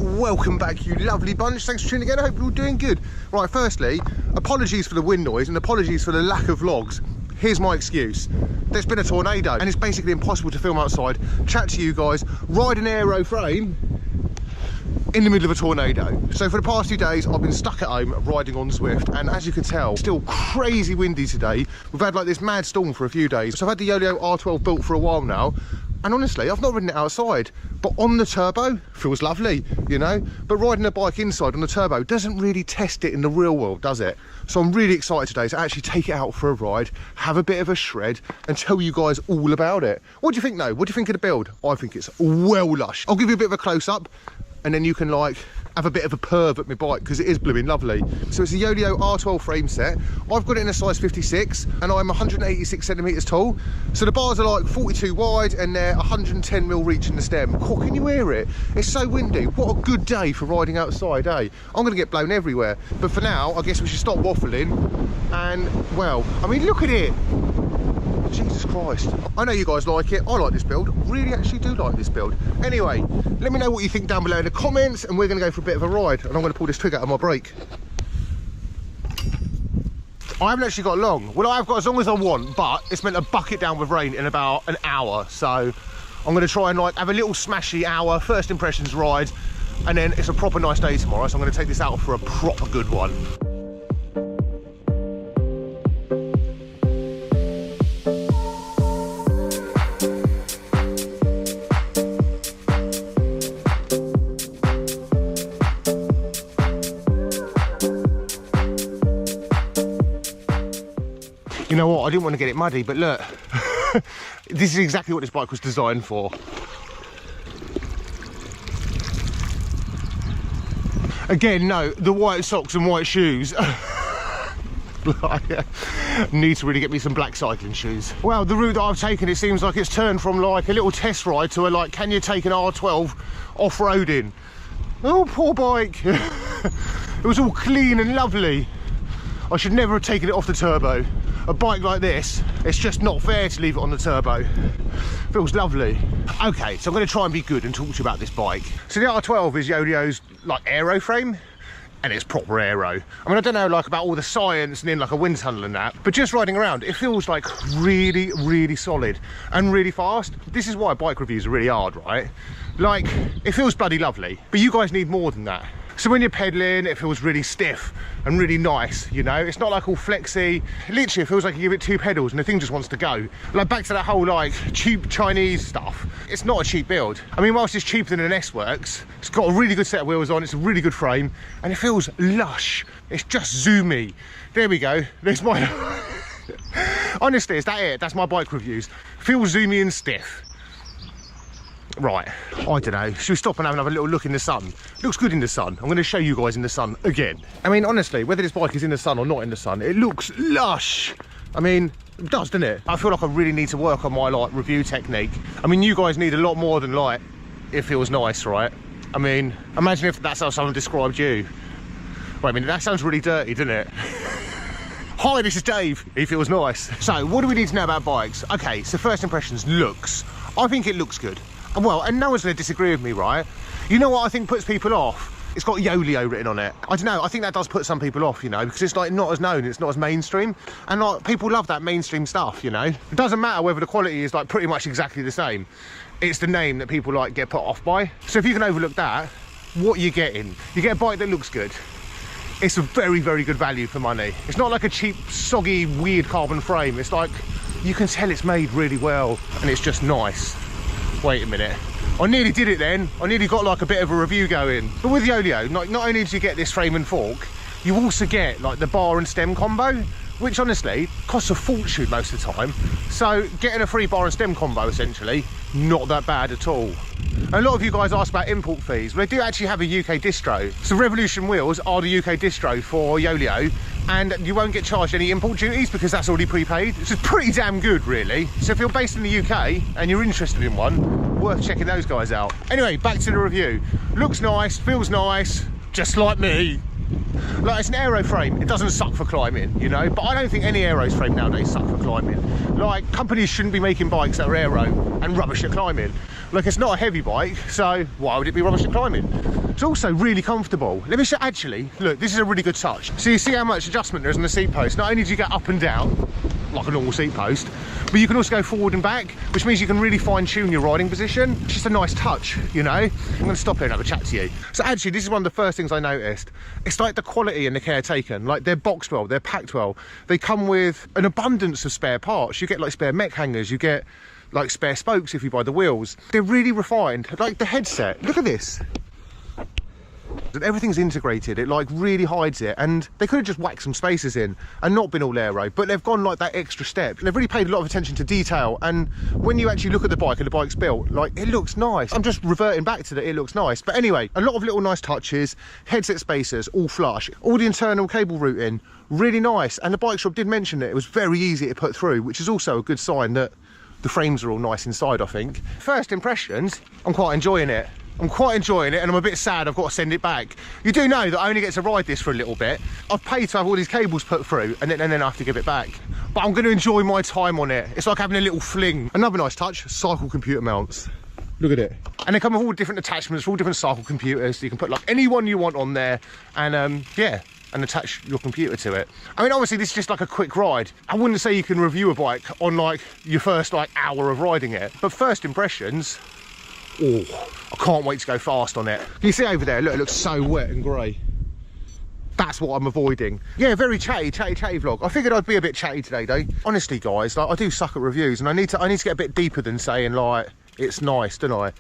welcome back, you lovely bunch. Thanks for tuning in. I hope you're all doing good. Right, firstly, apologies for the wind noise and apologies for the lack of vlogs. Here's my excuse. There's been a tornado and it's basically impossible to film outside, chat to you guys, ride an aero frame in the middle of a tornado. So for the past 2 days, I've been stuck at home riding on Zwift, and as you can tell, still crazy windy today. We've had like this mad storm for a few days. So I've had the Yoeleo R12 built for a while now, and honestly, I've not ridden it outside, but on the turbo, feels lovely, you know? But riding a bike inside on the turbo doesn't really test it in the real world, does it? So I'm really excited today to actually take it out for a ride, have a bit of a shred, and tell you guys all about it. What do you think though? What do you think of the build? I think it's well lush. I'll give you a bit of a close-up, and then you can like have a bit of a perv at my bike, because it is blooming lovely. So it's a Yoeleo R12 frame set. I've got it in a size 56 and I'm 186 centimeters tall. So the bars are like 42 wide and they're 110 mil reach in the stem. Oh, can you hear it? It's so windy. What a good day for riding outside, eh? I'm gonna get blown everywhere. But for now, I guess we should stop waffling. And well, I mean, look at it. Jesus Christ. I know you guys like it. I like this build. Really actually do like this build. Anyway, let me know what you think down below in the comments, and we're going to go for a bit of a ride. And I'm going to pull this twig out of my brake. I haven't actually got long. Well, I've got as long as I want, but it's meant to bucket down with rain in about an hour. So I'm going to try and like have a little smashy hour, first impressions ride, and then it's a proper nice day tomorrow. So I'm going to take this out for a proper good one. You know what, I didn't want to get it muddy, but look, this is exactly what this bike was designed for. Again, no, the white socks and white shoes. Need to really get me some black cycling shoes. Well, the route that I've taken, it seems like it's turned from like a little test ride to a like, can you take an R12 off-roading? Oh, poor bike. It was all clean and lovely. I should never have taken it off the turbo. A bike like this, it's just not fair to leave it on the turbo. Feels lovely. Okay, so I'm going to try and be good and talk to you about this bike. So the R12 is Yoeleo's like aero frame, and it's proper aero. I mean, I don't know like about all the science and in like a wind tunnel and that, but just riding around, it feels like really, really solid and really fast. This is why bike reviews are really hard, right? Like, it feels bloody lovely, but you guys need more than that. So when you're pedaling, it feels really stiff and really nice, you know? It's not like all flexy. Literally, it feels like you give it 2 pedals and the thing just wants to go. Like back to that whole like cheap Chinese stuff. It's not a cheap build. I mean, whilst it's cheaper than an S-Works, it's got a really good set of wheels on, it's a really good frame, and it feels lush. It's just zoomy. There we go. There's my... Honestly, is that it? That's my bike reviews. Feels zoomy and stiff. Right, I don't know, should we stop and have another little look in the sun? Looks good in the sun. I'm going to show you guys in the sun again. I mean, honestly, whether this bike is in the sun or not in the sun, it looks lush. I mean, it does, doesn't it? I feel like I really need to work on my like review technique. I mean, you guys need a lot more than like, it feels nice, right? I mean, imagine if that's how someone described you. Wait a minute, that sounds really dirty, doesn't it? Hi, this is Dave. He feels nice. So, what do we need to know about bikes? Okay, so first impressions, looks. I think it looks good. Well, and no one's going to disagree with me, right? You know what I think puts people off? It's got Yoeleo written on it. I don't know, I think that does put some people off, you know, because it's like not as known, it's not as mainstream. And like, people love that mainstream stuff, you know? It doesn't matter whether the quality is like pretty much exactly the same. It's the name that people like get put off by. So if you can overlook that, what you're getting, you get a bike that looks good. It's a very, very good value for money. It's not like a cheap, soggy, weird carbon frame. It's like, you can tell it's made really well and it's just nice. Wait a minute, I nearly did it then. I nearly got like a bit of a review going. But with Yoeleo, not only do you get this frame and fork, you also get like the bar and stem combo, which honestly costs a fortune most of the time. So getting a free bar and stem combo essentially, not that bad at all. A lot of you guys ask about import fees. Well, they do actually have a UK distro. So Revolution wheels are the UK distro for Yoeleo, and you won't get charged any import duties because that's already prepaid. Which is pretty damn good, really. So if you're based in the UK and you're interested in one, worth checking those guys out. Anyway, back to the review. Looks nice, feels nice, just like me. Like, it's an aero frame, it doesn't suck for climbing, you know, but I don't think any aero frame nowadays suck for climbing. Like, companies shouldn't be making bikes that are aero and rubbish at climbing. Like, it's not a heavy bike, so why would it be rubbish at climbing? It's also really comfortable. Let me show, actually, look, this is a really good touch. So you see how much adjustment there is on the seat post. Not only do you get up and down, like a normal seat post, but you can also go forward and back, which means you can really fine tune your riding position. It's just a nice touch, you know. I'm gonna stop here and have a chat to you. So actually, this is one of the first things I noticed. It's like the quality and the care taken. Like, they're boxed well, they're packed well. They come with an abundance of spare parts. You get like spare mech hangers, you get like spare spokes if you buy the wheels. They're really refined. Like the headset, look at this. Everything's integrated, it like really hides it, and they could have just whacked some spacers in and not been all aero, but they've gone like that extra step. They've really paid a lot of attention to detail, and when you actually look at the bike and the bike's built, like, it looks nice. I'm just reverting back to that, it looks nice. But anyway, a lot of little nice touches, headset spacers, all flush, all the internal cable routing, really nice. And the bike shop did mention that it was very easy to put through, which is also a good sign that the frames are all nice inside, I think. First impressions, I'm quite enjoying it. I'm quite enjoying it, and I'm a bit sad I've got to send it back. You do know that I only get to ride this for a little bit. I've paid to have all these cables put through, and then I have to give it back. But I'm going to enjoy my time on it. It's like having a little fling. Another nice touch, cycle computer mounts. Look at it. And they come with all different attachments for all different cycle computers. So you can put like any one you want on there, and yeah, and attach your computer to it. I mean, obviously this is just like a quick ride. I wouldn't say you can review a bike on like your first like hour of riding it, but first impressions, oh, I can't wait to go fast on it. Can you see over there? Look, it looks so wet and grey. That's what I'm avoiding. Yeah, very chatty vlog. I figured I'd be a bit chatty today though. Honestly guys, like, I do suck at reviews, and I need to get a bit deeper than saying like, it's nice, don't I?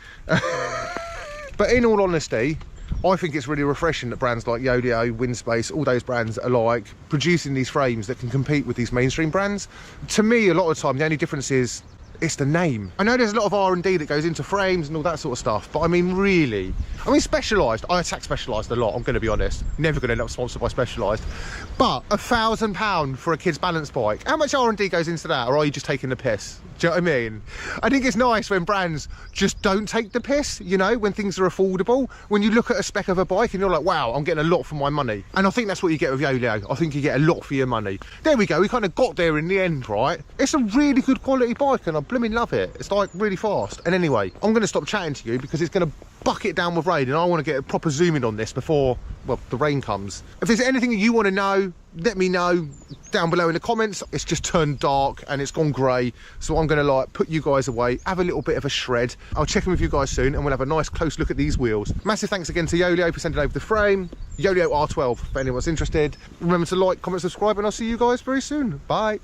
But in all honesty, I think it's really refreshing that brands like Yoeleo, Windspace, all those brands are like producing these frames that can compete with these mainstream brands. To me, a lot of the time, the only difference is it's the name. I know there's a lot of R&D that goes into frames and all that sort of stuff, but I mean, really, I mean, Specialized, I attack Specialized a lot, I'm going to be honest. Never going to end up sponsored by Specialized. But £1,000 for a kid's balance bike, how much R&D goes into that, or are you just taking the piss? Do you know what I mean? I think it's nice when brands just don't take the piss, you know, when things are affordable. When you look at a spec of a bike and you're like, wow, I'm getting a lot for my money. And I think that's what you get with Yoeleo. I think you get a lot for your money. There we go, we kind of got there in the end, right? It's a really good quality bike, and I blooming love it. It's like really fast. And anyway, I'm going to stop chatting to you because it's going to bucket down with rain, and I want to get a proper zoom in on this before, well, the rain comes. If there's anything you want to know, let me know down below in the comments. It's just turned dark and it's gone grey, so I'm going to like put you guys away, have a little bit of a shred. I'll check in with you guys soon, and we'll have a nice close look at these wheels. Massive thanks again to Yoeleo for sending over the frame. Yoeleo R12 for anyone's interested. Remember to like, comment, subscribe, and I'll see you guys very soon. Bye.